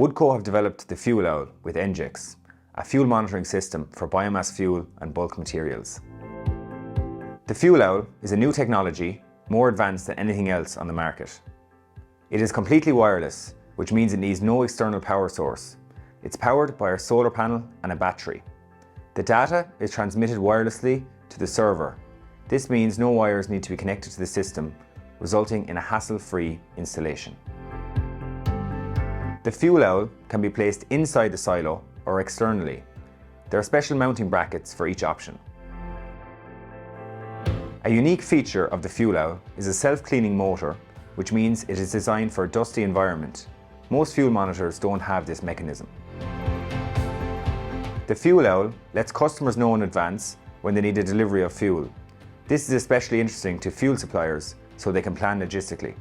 Woodco have developed the Fuel Owl with Engix, a fuel monitoring system for biomass fuel and bulk materials. The Fuel Owl is a new technology more advanced than anything else on the market. It is completely wireless, which means it needs no external power source. It's powered by a solar panel and a battery. The data is transmitted wirelessly to the server. This means no wires need to be connected to the system, resulting in a hassle-free installation. The Fuel Owl can be placed inside the silo or externally. There are special mounting brackets for each option. A unique feature of the Fuel Owl is a self-cleaning motor, which means it is designed for a dusty environment. Most fuel monitors don't have this mechanism. The Fuel Owl lets customers know in advance when they need a delivery of fuel. This is especially interesting to fuel suppliers so they can plan logistically.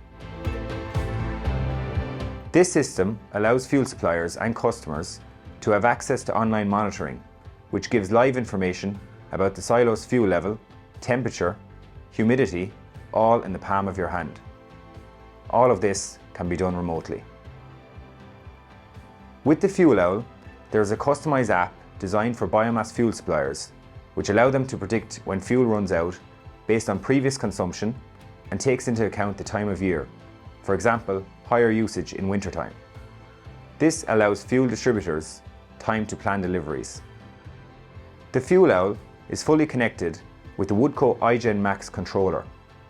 This system allows fuel suppliers and customers to have access to online monitoring, which gives live information about the silo's fuel level, temperature, humidity, all in the palm of your hand. All of this can be done remotely. With the Fuel Owl, there is a customized app designed for biomass fuel suppliers, which allow them to predict when fuel runs out based on previous consumption and takes into account the time of year, for example, higher usage in wintertime. This allows fuel distributors time to plan deliveries. The Fuel Owl is fully connected with the Woodco iGen Max controller,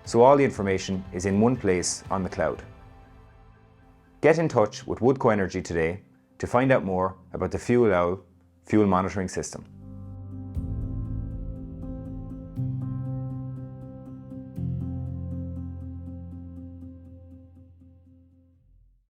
so all the information is in one place on the cloud. Get in touch with Woodco Energy today to find out more about the Fuel Owl fuel monitoring system.